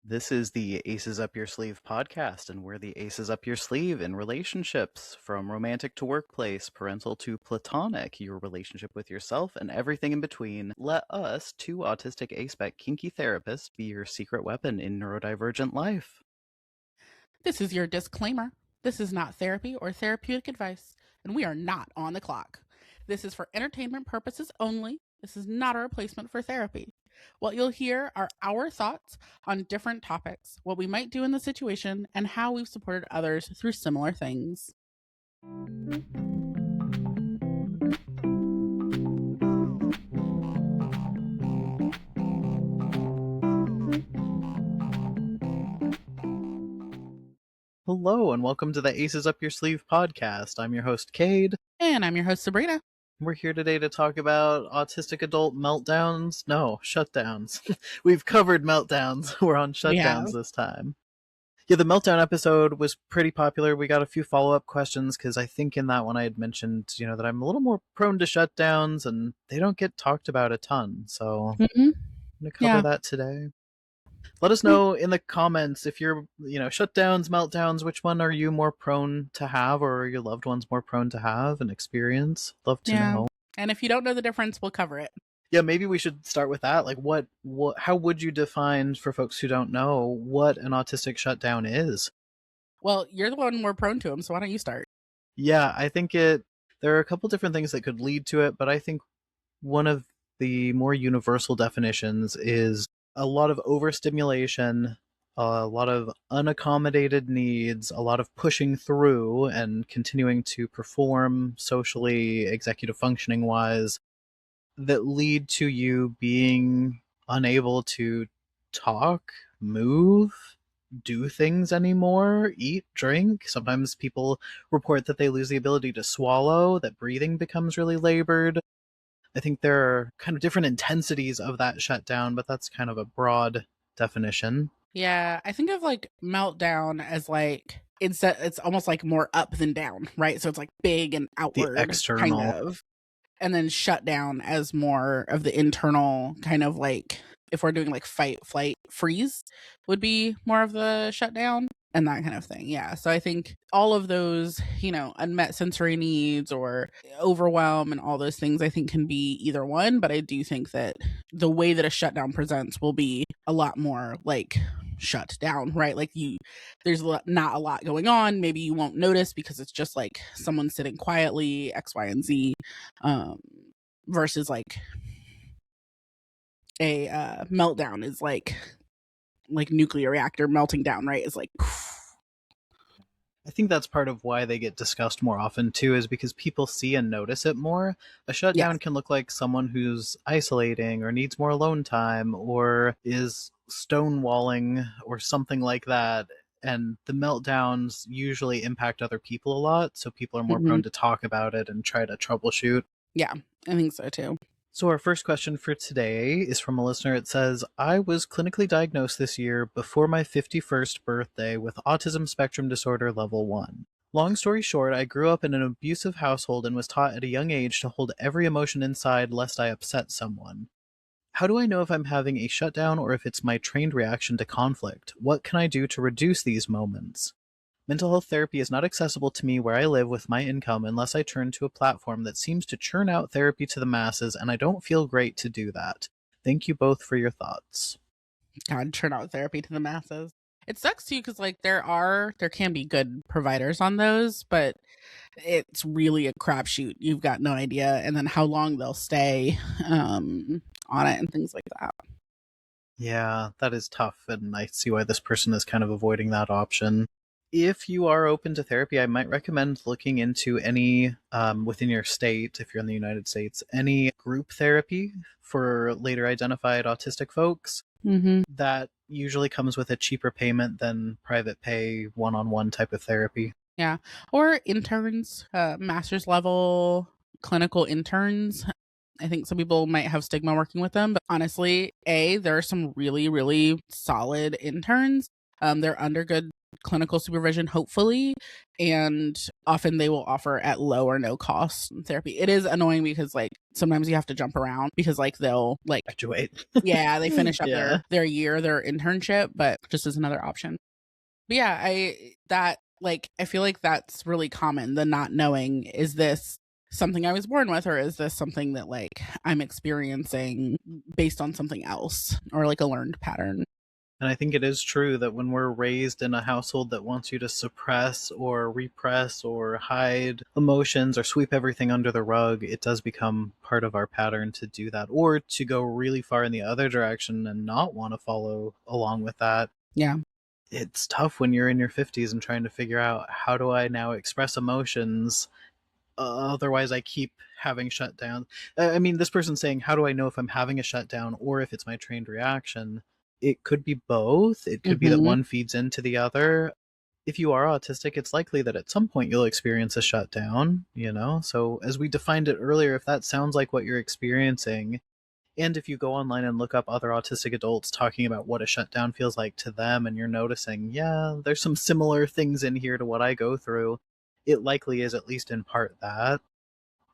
This is the Aces Up Your Sleeve podcast, and we're the Aces Up Your Sleeve in relationships, from romantic to workplace, parental to platonic, your relationship with yourself, and everything in between. Let us, two autistic aspec kinky therapists, be your secret weapon in neurodivergent life. This is your disclaimer. This is not therapy or therapeutic advice, and we are not on the clock. This is for entertainment purposes only. This is not a replacement for therapy. What you'll hear are our thoughts on different topics, what we might do in the situation, and how we've supported others through similar things. Hello, and welcome to the Aces Up Your Sleeve podcast. I'm your host, Cade. And I'm your host, Sabrina. We're here today to talk about autistic adult meltdowns. No, shutdowns. We've covered meltdowns. We're on shutdowns this time. Yeah, the meltdown episode was pretty popular. We got a few follow-up questions because I think in that one I had mentioned, that I'm a little more prone to shutdowns and they don't get talked about a ton. So I'm going to cover that today. Let us know in the comments if you're, shutdowns, meltdowns, which one are you more prone to have, or are your loved ones more prone to have and experience? Love to know. And if you don't know the difference, we'll cover it. Yeah, maybe we should start with that. Like, how would you define, for folks who don't know, what an autistic shutdown is? Well, you're the one more prone to them, so why don't you start? Yeah, I think there are a couple different things that could lead to it, but I think one of the more universal definitions is a lot of overstimulation, a lot of unaccommodated needs, a lot of pushing through and continuing to perform socially, executive functioning wise, that lead to you being unable to talk, move, do things anymore, eat, drink. Sometimes people report that they lose the ability to swallow, that breathing becomes really labored. I think there are kind of different intensities of that shutdown, but that's kind of a broad definition. Yeah, I think of like meltdown as like it's almost like more up than down, right? So it's like big and outward, the external kind of. And then shutdown as more of the internal, kind of like if we're doing like fight, flight, freeze would be more of the shutdown and that kind of thing. Yeah. So I think all of those, unmet sensory needs or overwhelm and all those things, I think can be either one. But I do think that the way that a shutdown presents will be a lot more like shut down, right? Like there's not a lot going on. Maybe you won't notice because it's just like someone sitting quietly, X, Y, and Z, versus like a meltdown is like nuclear reactor melting down, right? Is like. I think that's part of why they get discussed more often too, is because people see and notice it more. A shutdown can look like someone who's isolating or needs more alone time or is stonewalling or something like that. And the meltdowns usually impact other people a lot, so people are more prone to talk about it and try to troubleshoot. Yeah, I think so too. So our first question for today is from a listener. It says, I was clinically diagnosed this year before my 51st birthday with Autism Spectrum Disorder Level 1. Long story short, I grew up in an abusive household and was taught at a young age to hold every emotion inside lest I upset someone. How do I know if I'm having a shutdown or if it's my trained reaction to conflict? What can I do to reduce these moments? Mental health therapy is not accessible to me where I live with my income unless I turn to a platform that seems to churn out therapy to the masses, and I don't feel great to do that. Thank you both for your thoughts. God, churn out therapy to the masses. It sucks too because like there can be good providers on those, but it's really a crapshoot. You've got no idea, and then how long they'll stay on it and things like that. Yeah, that is tough, and I see why this person is kind of avoiding that option. If you are open to therapy, I might recommend looking into any, within your state, if you're in the United States, any group therapy for later identified autistic folks. That usually comes with a cheaper payment than private pay, one-on-one type of therapy. Yeah, or interns, master's level clinical interns. I think some people might have stigma working with them, but honestly, there are some really, really solid interns. They're under good clinical supervision, hopefully, and often they will offer at low or no cost therapy. It is annoying because like sometimes you have to jump around because like they'll like Graduate. yeah, they finish up Yeah. their year, their internship, but just as another option. But yeah, I feel like that's really common, the not knowing, is this something I was born with, or is this something that like I'm experiencing based on something else or like a learned pattern? And I think it is true that when we're raised in a household that wants you to suppress or repress or hide emotions or sweep everything under the rug, it does become part of our pattern to do that, or to go really far in the other direction and not want to follow along with that. Yeah. It's tough when you're in your 50s and trying to figure out, how do I now express emotions? Otherwise, I keep having shutdowns. I mean, this person's saying, how do I know if I'm having a shutdown or if it's my trained reaction? It could be both. It could be that Mm-hmm. one feeds into the other. If you are autistic, it's likely that at some point you'll experience a shutdown, you know? So, as we defined it earlier, if that sounds like what you're experiencing, and if you go online and look up other autistic adults talking about what a shutdown feels like to them, and you're noticing, yeah, there's some similar things in here to what I go through, it likely is at least in part that.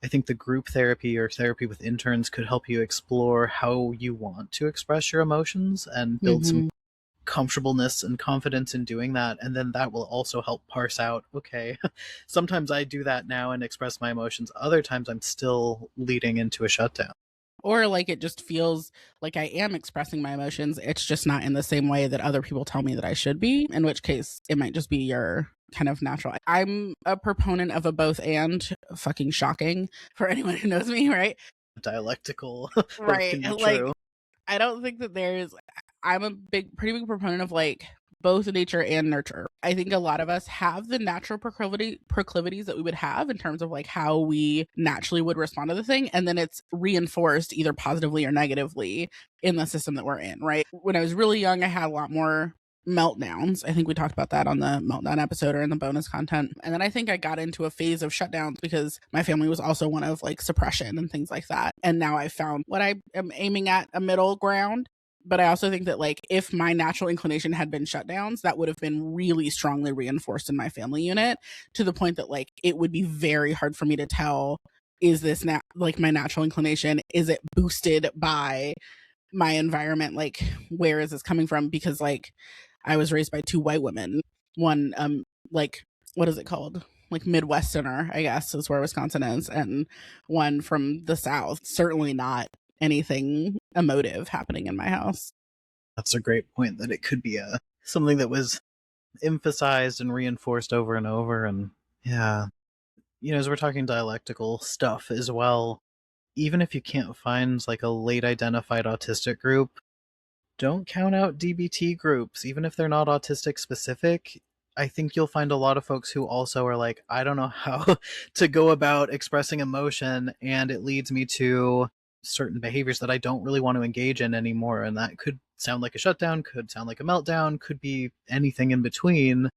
I think the group therapy or therapy with interns could help you explore how you want to express your emotions and build some Mm-hmm. comfortableness and confidence in doing that. And then that will also help parse out, okay, sometimes I do that now and express my emotions. Other times I'm still leading into a shutdown. Or like it just feels like I am expressing my emotions. It's just not in the same way that other people tell me that I should be, in which case it might just be your kind of natural. I'm a proponent of a both and, fucking shocking for anyone who knows me, right? Dialectical. Both Right. can be Like true. I don't think that I'm a pretty big proponent of like both nature and nurture. I think a lot of us have the natural proclivities that we would have in terms of like how we naturally would respond to the thing. And then it's reinforced either positively or negatively in the system that we're in, right? When I was really young, I had a lot more meltdowns. I think we talked about that on the meltdown episode or in the bonus content. And then I think I got into a phase of shutdowns because my family was also one of like suppression and things like that. And now I found what I am aiming at, a middle ground. But I also think that like if my natural inclination had been shutdowns, that would have been really strongly reinforced in my family unit, to the point that like it would be very hard for me to tell, is this like my natural inclination, is it boosted by my environment, like where is this coming from? Because like I was raised by two white women, one like what is it called, like Midwesterner, I guess is where Wisconsin is, and one from the South. Certainly not anything emotive happening in my house. That's a great point, that it could be something that was emphasized and reinforced over and over. And yeah, as we're talking dialectical stuff as well, even if you can't find like a late identified autistic group, don't count out DBT groups, even if they're not autistic specific. I think you'll find a lot of folks who also are like, I don't know how to go about expressing emotion, and it leads me to certain behaviors that I don't really want to engage in anymore. And that could sound like a shutdown, could sound like a meltdown, could be anything in between.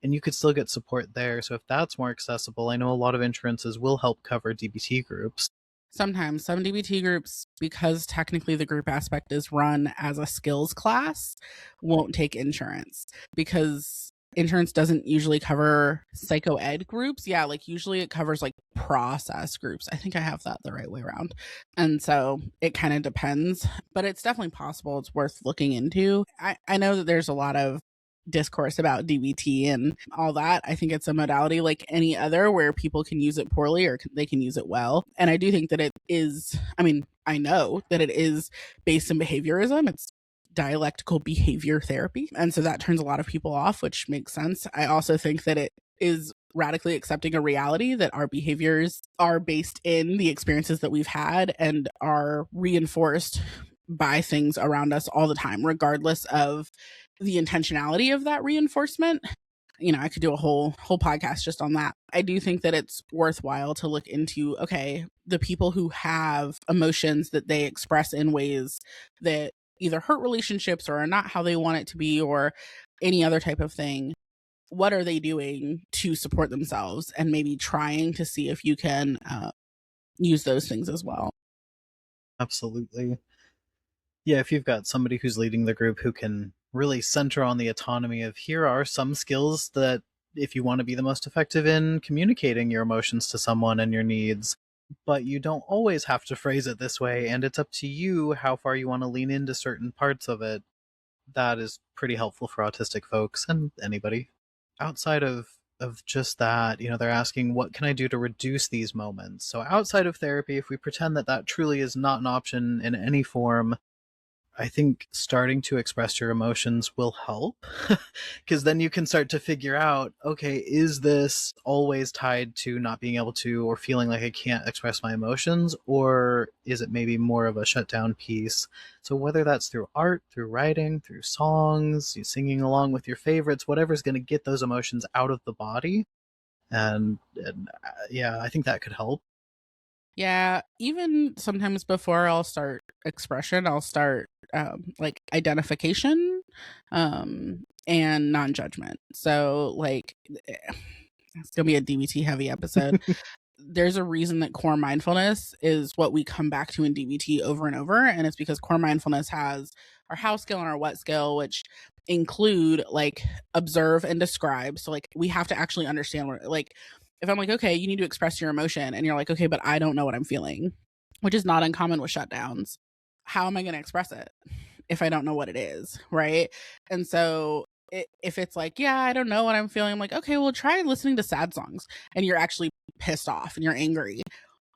And you could still get support there. So if that's more accessible, I know a lot of insurances will help cover DBT groups. Sometimes some DBT groups, because technically the group aspect is run as a skills class, won't take insurance because insurance doesn't usually cover psycho ed groups. Yeah, like usually it covers like process groups. I think I have that the right way around. And so it kind of depends, but it's definitely possible. It's worth looking into. I know that there's a lot of discourse about DBT and all that. I think it's a modality like any other where people can use it poorly or they can use it well. And I do think that it is, I mean, I know that it is based in behaviorism. It's dialectical behavior therapy. And so that turns a lot of people off, which makes sense. I also think that it is radically accepting a reality that our behaviors are based in the experiences that we've had and are reinforced by things around us all the time, regardless of the intentionality of that reinforcement. I could do a whole podcast just on that. I do think that it's worthwhile to look into, okay, the people who have emotions that they express in ways that either hurt relationships or are not how they want it to be or any other type of thing. What are they doing to support themselves, and maybe trying to see if you can use those things as well. Absolutely. Yeah, if you've got somebody who's leading the group who can really center on the autonomy of here are some skills that if you want to be the most effective in communicating your emotions to someone and your needs, but you don't always have to phrase it this way, and it's up to you how far you want to lean into certain parts of it. That is pretty helpful for autistic folks and anybody. Outside of just that, they're asking what can I do to reduce these moments. So outside of therapy, if we pretend that that truly is not an option in any form, I think starting to express your emotions will help because then you can start to figure out, okay, is this always tied to not being able to or feeling like I can't express my emotions, or is it maybe more of a shutdown piece? So whether that's through art, through writing, through songs, you singing along with your favorites, whatever's going to get those emotions out of the body, and yeah, I think that could help. Yeah, even sometimes before I'll start expression, I'll start like identification and non-judgment. So like it's gonna be a DBT heavy episode. There's a reason that core mindfulness is what we come back to in DBT over and over. And it's because core mindfulness has our how skill and our what skill, which include like observe and describe. So like we have to actually understand what, like, if I'm like, okay, you need to express your emotion, and you're like, okay, but I don't know what I'm feeling, which is not uncommon with shutdowns. How am I going to express it if I don't know what it is? Right. And so if it's like, yeah, I don't know what I'm feeling, I'm like, okay, well, try listening to sad songs, and you're actually pissed off and you're angry.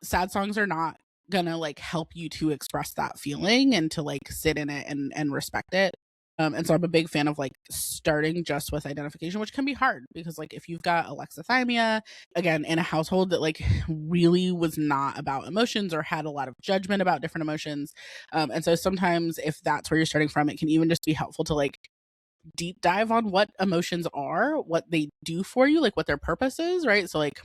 Sad songs are not gonna like help you to express that feeling and to like sit in it and respect it. And so I'm a big fan of like starting just with identification, which can be hard because like if you've got alexithymia, again, in a household that like really was not about emotions or had a lot of judgment about different emotions. And so sometimes if that's where you're starting from, it can even just be helpful to like deep dive on what emotions are, what they do for you, like what their purpose is, right? So like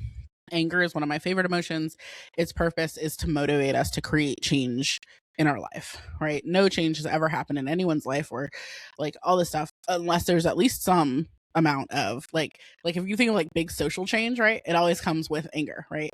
anger is one of my favorite emotions. Its purpose is to motivate us to create change in our life, right? No change has ever happened in anyone's life or like all this stuff unless there's at least some amount of like if you think of like big social change, right? It always comes with anger, right?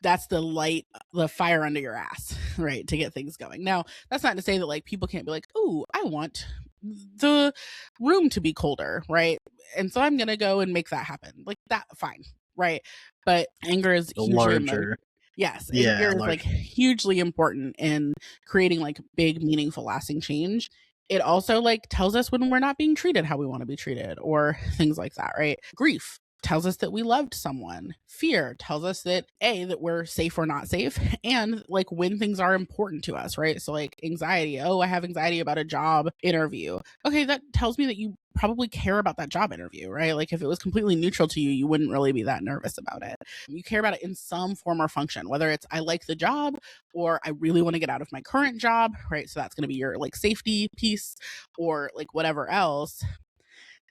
That's the light, the fire under your ass, right? To get things going. Now, that's not to say that like people can't be like, "Oh, I want the room to be colder," right? And so I'm going to go and make that happen. Like that fine, right? But anger is The hugely emotional. larger, Yes, yeah, anger is like larger. hugely important in creating like big meaningful lasting change. It also like tells us when we're not being treated how we want to be treated or things like that, right? Grief tells us that we loved someone. Fear tells us that that we're safe or not safe, and like when things are important to us, right? So like anxiety, oh, I have anxiety about a job interview. Okay, that tells me that you probably care about that job interview, right? Like if it was completely neutral to you, you wouldn't really be that nervous about it. You care about it in some form or function, whether it's I like the job or I really want to get out of my current job, right? So that's going to be your like safety piece or like whatever else.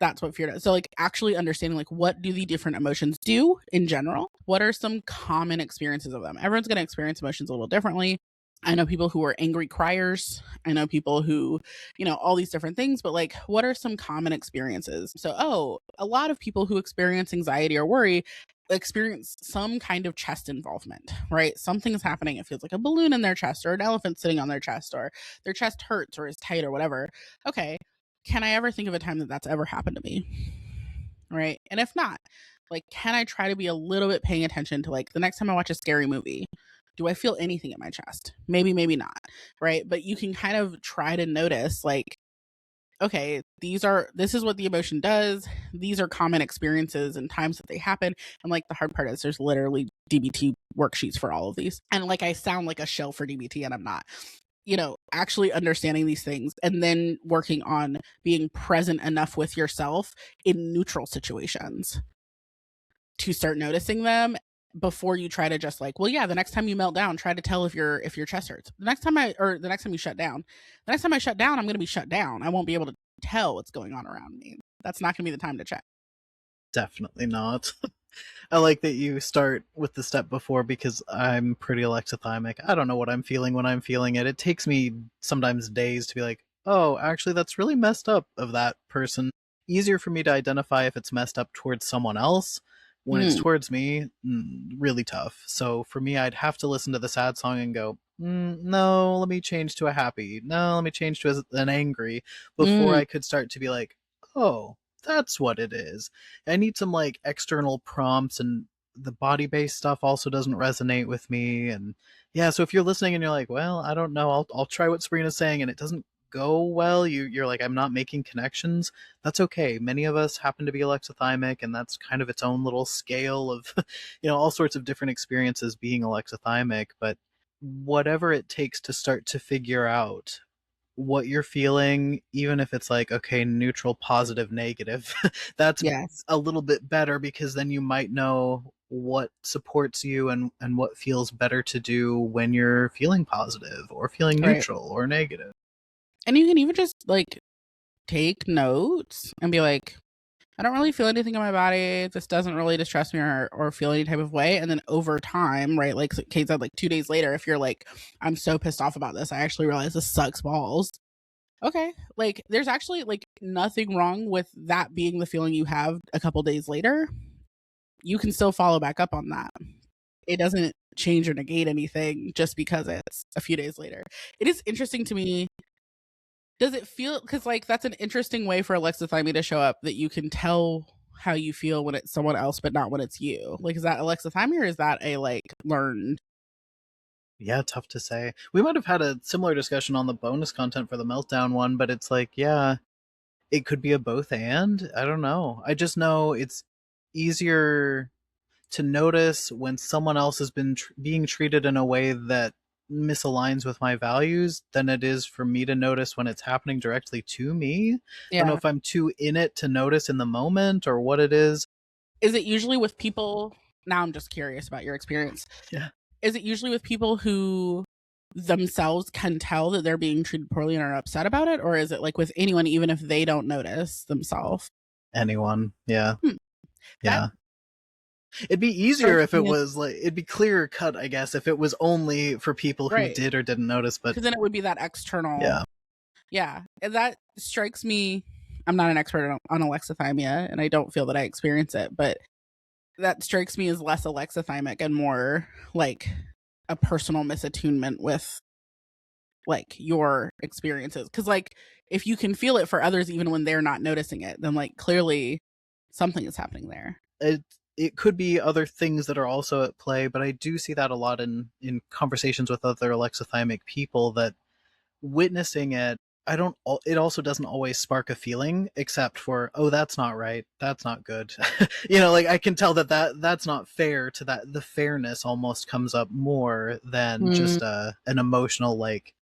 That's what fear does. So like actually understanding like what do the different emotions do in general? What are some common experiences of them? Everyone's going to experience emotions a little differently. I know people who are angry criers. I know people who, all these different things, but like, what are some common experiences? So, a lot of people who experience anxiety or worry experience some kind of chest involvement, right? Something's happening. It feels like a balloon in their chest or an elephant sitting on their chest or their chest hurts or is tight or whatever. Okay. Can I ever think of a time that that's ever happened to me? Right. And if not, like, can I try to be a little bit paying attention to like the next time I watch a scary movie? Do I feel anything in my chest? Maybe, maybe not. Right. But you can kind of try to notice, like, okay, this is what the emotion does. These are common experiences and times that they happen. And like the hard part is there's literally DBT worksheets for all of these. And like I sound like a shell for DBT and I'm not. Actually understanding these things and then working on being present enough with yourself in neutral situations to start noticing them before you try to just like, well, yeah, the next time you melt down, try to tell if your chest hurts. The next time you shut down, I'm going to be shut down. I won't be able to tell what's going on around me. That's not going to be the time to check. Definitely not. I like that you start with the step before because I'm pretty alexithymic. I don't know what I'm feeling when I'm feeling it. It takes me sometimes days to be like, oh, actually, that's really messed up of that person. Easier for me to identify if it's messed up towards someone else. When it's Mm. towards me, really tough. So for me, I'd have to listen to the sad song and go, no, let me change to a happy. No, let me change to an angry before Mm, I could start to be like, oh, that's what it is. I need some like external prompts, and the body based stuff also doesn't resonate with me. And yeah, so if you're listening and you're like, well, I don't know, I'll try what Sabrina's saying, and it doesn't go well, you're like, I'm not making connections. That's okay. Many of us happen to be alexithymic, and that's kind of its own little scale of all sorts of different experiences being alexithymic. But whatever it takes to start to figure out what you're feeling, even if it's like, okay, neutral, positive, negative, that's yes, a little bit better, because then you might know what supports you and what feels better to do when you're feeling positive or feeling right. neutral or negative. And you can even just like take notes and be like, I don't really feel anything in my body. This doesn't really distress me or feel any type of way. And then over time, right, like Kate said, like 2 days later, if you're like, I'm so pissed off about this, I actually realize this sucks balls. Okay. Like there's actually like nothing wrong with that being the feeling you have a couple days later. You can still follow back up on that. It doesn't change or negate anything just because it's a few days later. It is interesting to me. Does it feel, because like that's an interesting way for alexithymia to show up, that you can tell how you feel when it's someone else but not when it's you? Like, is that alexithymia or is that a like learned? Yeah, tough to say. We might have had a similar discussion on the bonus content for the meltdown one, but it's like, yeah, it could be a both and. I don't know. I just know it's easier to notice when someone else has been being treated in a way that misaligns with my values than it is for me to notice when it's happening directly to me. I don't know Yeah. if I'm too in it to notice in the moment or what it is. Is it usually with people? Now I'm just curious about your experience. Yeah. Is it usually with people who themselves can tell that they're being treated poorly and are upset about it? Or is it like with anyone, even if they don't notice themselves? Anyone. Yeah. Hmm. That Yeah. It'd be easier strikes if it me as was like, it'd be clearer cut, I guess, if it was only for people who right. did or didn't notice, but Because then it would be that external. yeah. Yeah. And that strikes me. I'm not an expert on alexithymia and I don't feel that I experience it, but that strikes me as less alexithymic and more like a personal misattunement with like your experiences. Cause like if you can feel it for others even when they're not noticing it, then like clearly something is happening there. it it could be other things that are also at play, but I do see that a lot in conversations with other alexithymic people, that witnessing it, I don't it also doesn't always spark a feeling, except for, oh, that's not right, that's not good. Like I can tell that's not fair, to that the fairness almost comes up more than Mm, just an emotional, like,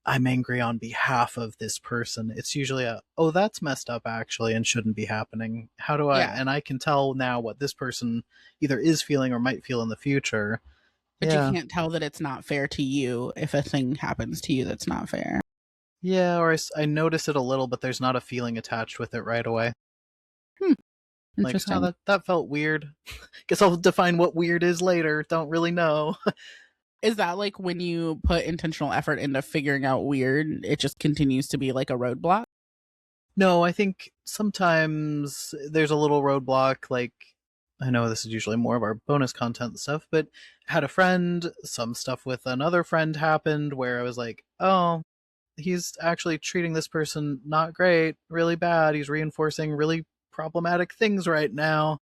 I'm angry on behalf of this person. It's usually a, oh, that's messed up actually and shouldn't be happening. How do I, yeah. and I can tell now what this person either is feeling or might feel in the future. But you Yeah. can't tell that it's not fair to you if a thing happens to you that's not fair. Yeah, or I notice it a little, but there's not a feeling attached with it right away. Hmm, Like, oh, interesting. that felt weird. Guess I'll define what weird is later. Don't really know. Is that like when you put intentional effort into figuring out weird, it just continues to be like a roadblock? No, I think sometimes there's a little roadblock. Like, I know this is usually more of our bonus content stuff, but had a friend, some stuff with another friend happened where I was like, oh, he's actually treating this person not great, really bad. He's reinforcing really problematic things right now.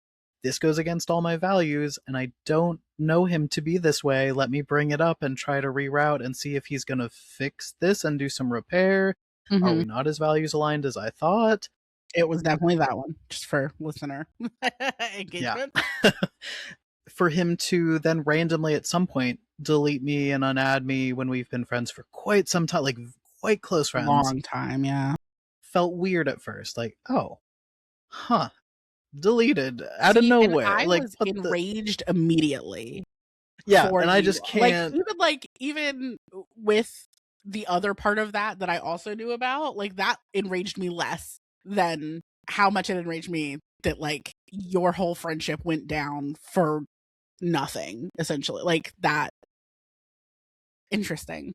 This goes against all my values, and I don't know him to be this way. Let me bring it up and try to reroute and see if he's going to fix this and do some repair. Are Mm-hmm. we not as values aligned as I thought? It was definitely that one, just for listener Yeah. engagement. For him to then randomly at some point delete me and unadd me when we've been friends for quite some time, like quite close friends, Long time, yeah. felt weird at first. Like, oh, huh, deleted out of See, and nowhere. I Like, was what the? enraged immediately Yeah, for and I you. just can't. Like even with the other part of that I also knew about, like that enraged me less than how much it enraged me that like your whole friendship went down for nothing, essentially. Like that interesting.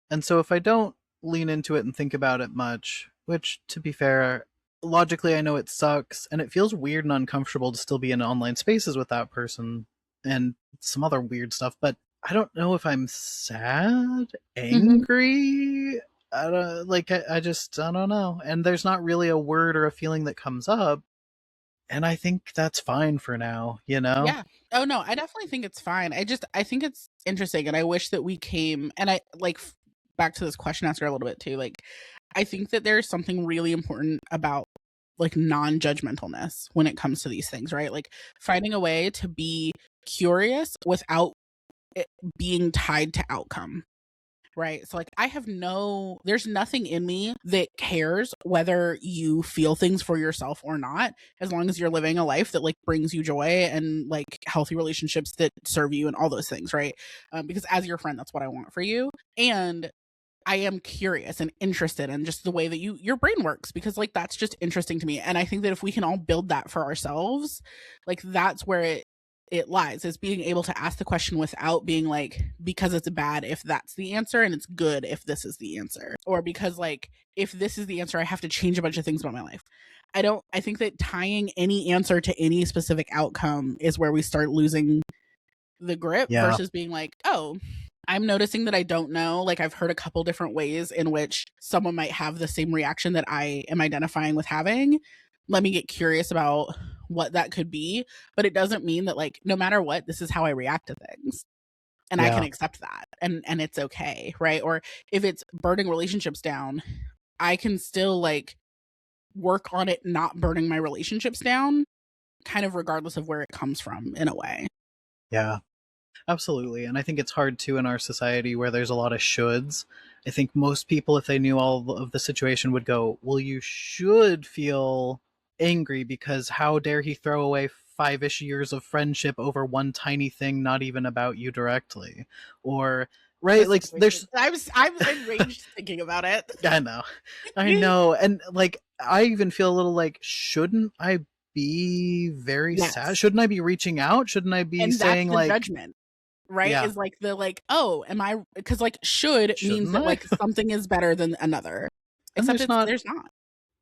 And so if I don't lean into it and think about it much, which to be fair, logically I know it sucks and it feels weird and uncomfortable to still be in online spaces with that person and some other weird stuff, but I don't know if I'm sad, Mm-hmm. angry. I don't like. I just I don't know. And there's not really a word or a feeling that comes up, and I think that's fine for now. You know? Yeah. Oh no, I definitely think it's fine. I think it's interesting, and I wish that we came and I like back to this question answer a little bit too. Like I think that there's something really important about like non-judgmentalness when it comes to these things, right? Like finding a way to be curious without it being tied to outcome. Right. So, like, there's nothing in me that cares whether you feel things for yourself or not, as long as you're living a life that, like, brings you joy and, like, healthy relationships that serve you and all those things. Right. Because as your friend, that's what I want for you. And I am curious and interested in just the way that your brain works because like that's just interesting to me. And I think that if we can all build that for ourselves, like that's where it lies is being able to ask the question without being like because it's bad if that's the answer and it's good if this is the answer or because like if this is the answer I have to change a bunch of things about my life. I think that tying any answer to any specific outcome is where we start losing the grip Yeah, versus being like, oh, I'm noticing that I don't know. Like, I've heard a couple different ways in which someone might have the same reaction that I am identifying with having. Let me get curious about what that could be. But it doesn't mean that, like, no matter what, this is how I react to things. And I can yeah, accept that. And it's okay. Right. Or if it's burning relationships down, I can still, like, work on it not burning my relationships down, kind of regardless of where it comes from in a way. yeah. Absolutely. And I think it's hard too in our society where there's a lot of shoulds. I think most people, if they knew all of the situation, would go, well, you should feel angry because how dare he throw away 5-ish years of friendship over one tiny thing, not even about you directly? Or, The right? Like, situation. there's, I'm enraged thinking about it. I know, I know. And like, I even feel a little like, shouldn't I be very sad? Yes. Shouldn't I be reaching out? Shouldn't I be And that's saying, the like, judgment, right? yeah, Is like the like, oh, am I because like should means shouldn't that I? like something is better than another. And Except there's it's not, there's not.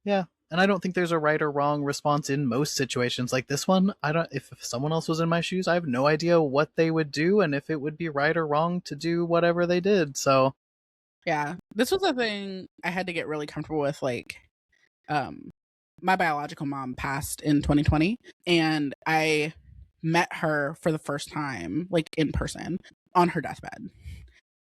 yeah. And I don't think there's a right or wrong response in most situations like this one. I don't, if someone else was in my shoes, I have no idea what they would do and if it would be right or wrong to do whatever they did. So, Yeah. This was a thing I had to get really comfortable with, like, um my biological mom passed in 2020 and I met her for the first time, like in person, on her deathbed.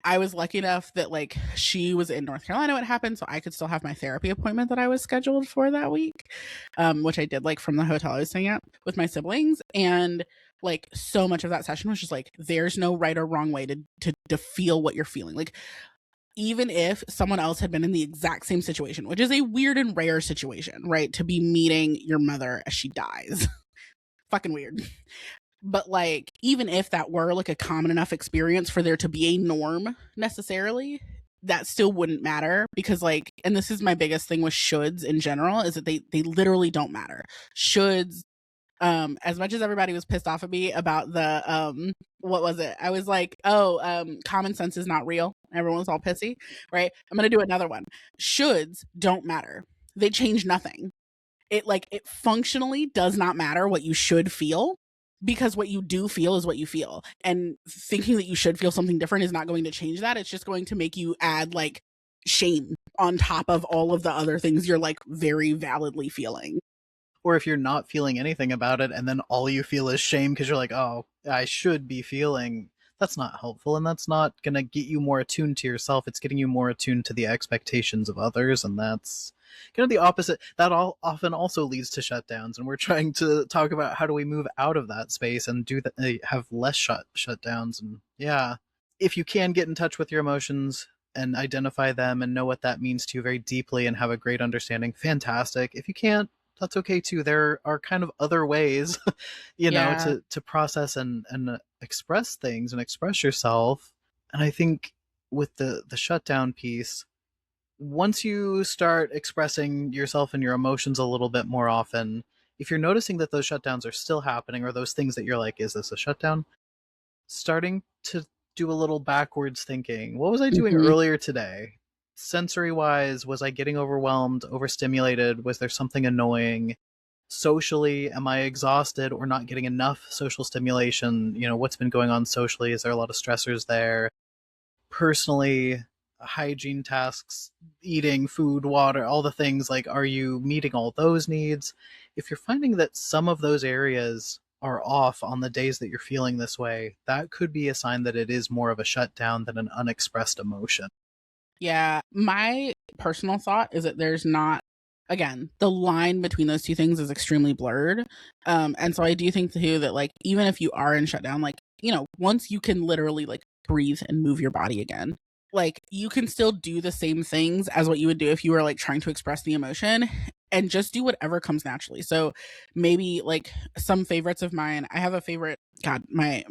I was lucky enough that like she was in North Carolina when it happened, so I could still have my therapy appointment that I was scheduled for that week, which I did like from the hotel I was staying at with my siblings. And like so much of that session was just like, there's no right or wrong way to feel what you're feeling. Like even if someone else had been in the exact same situation, which is a weird and rare situation, right? To be meeting your mother as she dies, fucking weird. But like even if that were like a common enough experience for there to be a norm necessarily, that still wouldn't matter because like and this is my biggest thing with shoulds in general is that they literally don't matter. Shoulds as much as everybody was pissed off at me about the what was it? I was like, "Oh, common sense is not real." Everyone was all pissy, right? I'm going to do another one. Shoulds don't matter. They change nothing. It functionally does not matter what you should feel because what you do feel is what you feel, and thinking that you should feel something different is not going to change that. It's just going to make you add like shame on top of all of the other things you're like very validly feeling. or if you're not feeling anything about it and then all you feel is shame because you're like, oh, I should be feeling, that's not helpful. And that's not going to get you more attuned to yourself. It's getting you more attuned to the expectations of others. And that's kind of the opposite. That all often also leads to shutdowns. And we're trying to talk about how do we move out of that space and do that, have less shutdowns. And yeah, if you can get in touch with your emotions and identify them and know what that means to you very deeply and have a great understanding, fantastic. If you can't, that's okay too. There are kind of other ways, Yeah. to process and express things and express yourself. And I think with the shutdown piece, once you start expressing yourself and your emotions a little bit more often, if you're noticing that those shutdowns are still happening or those things that you're like, is this a shutdown? Starting to do a little backwards thinking. What was I doing Mhm. earlier today? Sensory wise, was I getting overwhelmed, overstimulated? Was there something annoying? socially, am I exhausted or not getting enough social stimulation? What's been going on socially? Is there a lot of stressors there? Personally, hygiene tasks, eating, food, water, all the things, like, are you meeting all those needs? If you're finding that some of those areas are off on the days that you're feeling this way, that could be a sign that it is more of a shutdown than an unexpressed emotion. Yeah, my personal thought is that there's not, again, the line between those two things is extremely blurred. And so I do think too that, like, even if you are in shutdown, like, once you can literally like breathe and move your body again, like, you can still do the same things as what you would do if you were like trying to express the emotion, and just do whatever comes naturally. So maybe like some favorites of mine, I have a favorite, God, my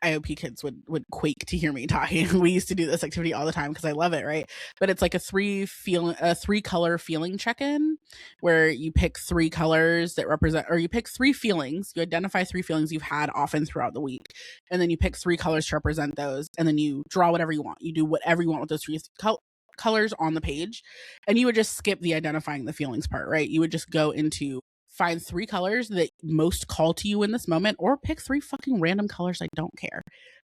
IOP kids would quake to hear me talking. We used to do this activity all the time because I love it, right? But it's like a three color feeling check-in, where you pick three colors that represent, or you pick three feelings, you identify three feelings you've had often throughout the week, and then you pick three colors to represent those, and then you draw whatever you want. You do whatever you want with those colors on the page, and you would just skip the identifying the feelings part, right? You would just go into find three colors that most call to you in this moment, or pick three fucking random colors. I don't care.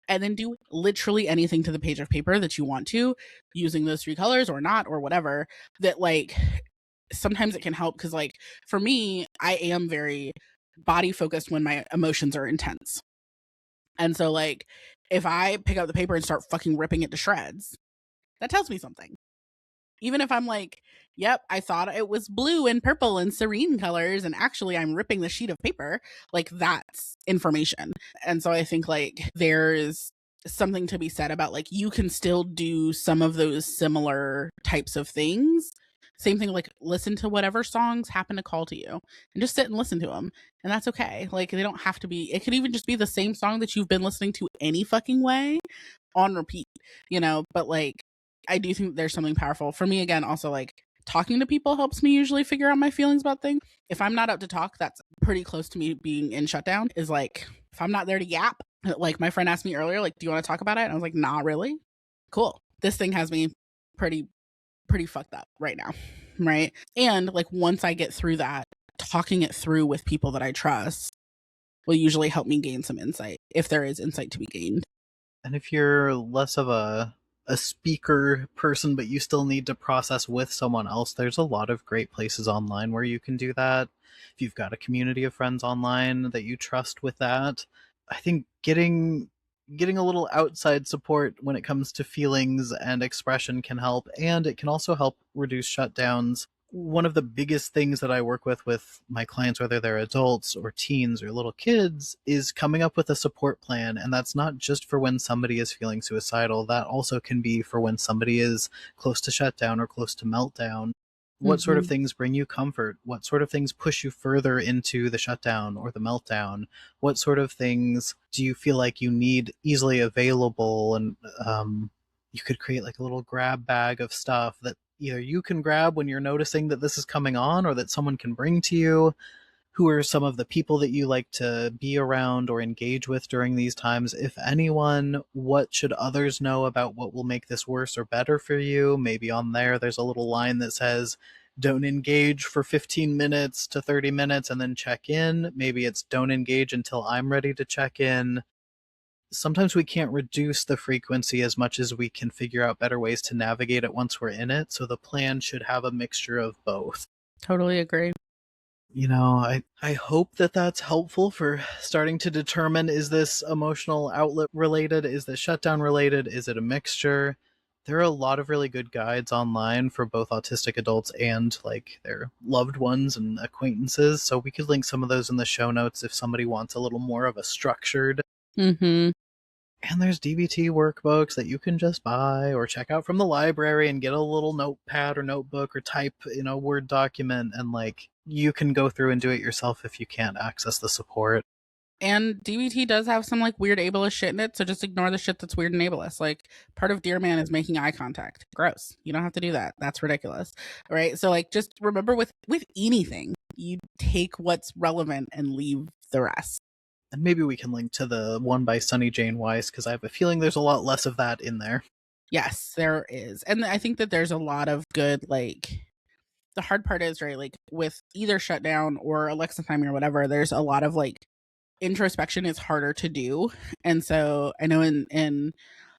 And then do literally anything to the page of paper that you want to, using those three colors or not, or whatever. That, like, sometimes it can help because, like, for me, I am very body focused when my emotions are intense. And so, like, if I pick up the paper and start fucking ripping it to shreds, that tells me something. Even if I'm like, yep, I thought it was blue and purple and serene colors, and actually I'm ripping the sheet of paper, like, that's information. And so I think, like, there's something to be said about, like, you can still do some of those similar types of things. Same thing, like, listen to whatever songs happen to call to you and just sit and listen to them. And that's okay. Like, they don't have to be, it could even just be the same song that you've been listening to any fucking way on repeat, but, like, I do think there's something powerful for me. Again, also, like, talking to people helps me usually figure out my feelings about things. If I'm not out to talk, that's pretty close to me being in shutdown. Is like, if I'm not there to yap, like my friend asked me earlier, like, do you want to talk about it? And I was like, not really. Cool. This thing has me pretty fucked up right now. Right. And, like, once I get through that, talking it through with people that I trust will usually help me gain some insight, if there is insight to be gained. And if you're less of a speaker person, but you still need to process with someone else, there's a lot of great places online where you can do that. If you've got a community of friends online that you trust with that, I think getting a little outside support when it comes to feelings and expression can help, and it can also help reduce shutdowns. One of the biggest things that I work with my clients, whether they're adults or teens or little kids, is coming up with a support plan. And that's not just for when somebody is feeling suicidal, that also can be for when somebody is close to shutdown or close to meltdown. What sort of Mm-hmm. things bring you comfort? What sort of things push you further into the shutdown or the meltdown? What sort of things do you feel like you need easily available? And you could create like a little grab bag of stuff that either you can grab when you're noticing that this is coming on, or that someone can bring to you. Who are some of the people that you like to be around or engage with during these times? If anyone, what should others know about what will make this worse or better for you? Maybe on there's a little line that says, don't engage for 15 minutes to 30 minutes and then check in. Maybe it's don't engage until I'm ready to check in. Sometimes we can't reduce the frequency as much as we can figure out better ways to navigate it once we're in it. So the plan should have a mixture of both. Totally agree. I hope that that's helpful for starting to determine, is this emotional outlet related? Is this shutdown related? Is it a mixture? There are a lot of really good guides online for both autistic adults and like their loved ones and acquaintances. So we could link some of those in the show notes if somebody wants a little more of a structured. Mm-hmm. And there's DBT workbooks that you can just buy or check out from the library and get a little notepad or notebook or type in a Word document, and like you can go through and do it yourself if you can't access the support. And DBT does have some, like, weird ableist shit in it, so just ignore the shit that's weird and ableist. Like, part of Dear Man is making eye contact. Gross. You don't have to do that. That's ridiculous. Right? So, like, just remember with anything, you take what's relevant and leave the rest. And maybe we can link to the one by Sunny Jane Weiss, because I have a feeling there's a lot less of that in there. Yes, there is. And I think that there's a lot of good, like, the hard part is, right, like with either shutdown or alexithymia or whatever, there's a lot of like introspection is harder to do. And so I know in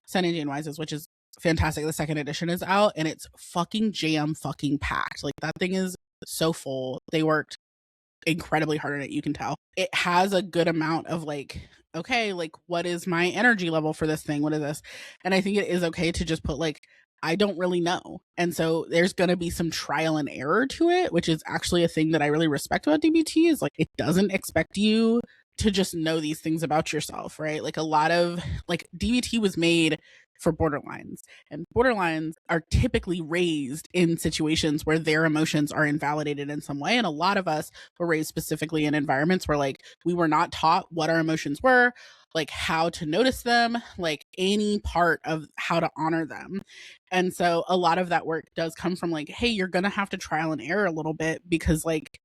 San and AUYS, which is fantastic, the second edition is out and it's fucking jam fucking packed. Like that thing is so full. They worked incredibly hard on it, you can tell. It has a good amount of like, okay, like what is my energy level for this thing? What is this? And I think it is okay to just put like, I don't really know. And so there's going to be some trial and error to it, which is actually a thing that I really respect about DBT is like, it doesn't expect you to just know these things about yourself, right? Like a lot of like DBT was made for borderlines, and borderlines are typically raised in situations where their emotions are invalidated in some way. And a lot of us were raised specifically in environments where like we were not taught what our emotions were, like how to notice them, like any part of how to honor them. And so a lot of that work does come from like, hey, you're going to have to trial and error a little bit because like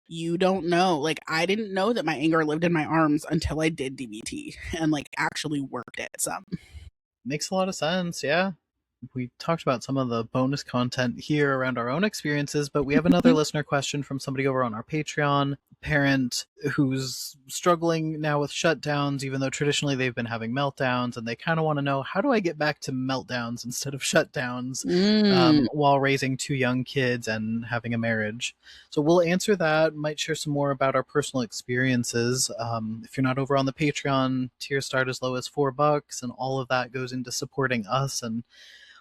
you don't know. Like I didn't know that my anger lived in my arms until I did DBT and like actually worked it some. Makes a lot of sense, yeah. We talked about some of the bonus content here around our own experiences, but we have another listener question from somebody over on our Patreon, parent who's struggling now with shutdowns, even though traditionally they've been having meltdowns, and they kind of want to know, how do I get back to meltdowns instead of shutdowns while raising two young kids and having a marriage? So we'll answer that, might share some more about our personal experiences. If you're not over on the Patreon, tiers start as low as $4, and all of that goes into supporting us and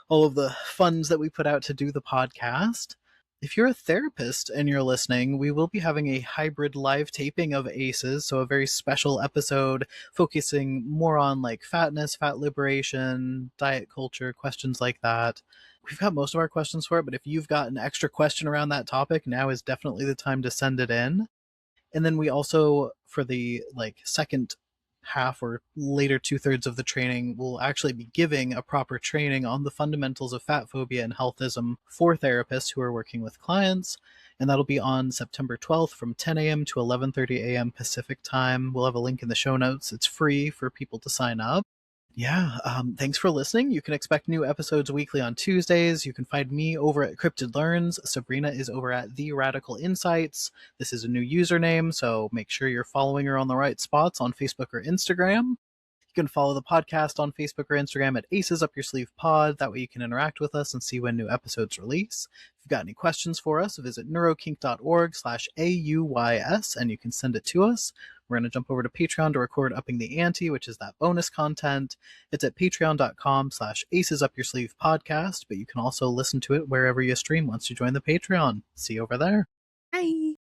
all of the funds that we put out to do the podcast. If you're a therapist and you're listening, we will be having a hybrid live taping of ACEs, so a very special episode focusing more on like fatness, fat liberation, diet culture, questions like that. We've got most of our questions for it, but if you've got an extra question around that topic, now is definitely the time to send it in. And then we also, for the like second half or later 2/3 of the training, will actually be giving a proper training on the fundamentals of fat phobia and healthism for therapists who are working with clients. And that'll be on September 12th from 10 a.m. to 11:30 a.m. Pacific time. We'll have a link in the show notes. It's free for people to sign up. Yeah, thanks for listening. You can expect new episodes weekly on Tuesdays. You can find me over at Cryptid Learns. Sabrina is over at The Radical Insights. This is a new username, so make sure you're following her on the right spots on Facebook or Instagram. You can follow the podcast on Facebook or Instagram at Aces Up Your Sleeve Pod. That way you can interact with us and see when new episodes release. If you've got any questions for us, visit neurokink.org/AUYS and you can send it to us. We're going to jump over to Patreon to record Upping the Ante, which is that bonus content. It's at patreon.com/Aces Up Your Sleeve Podcast, but you can also listen to it wherever you stream once you join the Patreon. See you over there. Hi.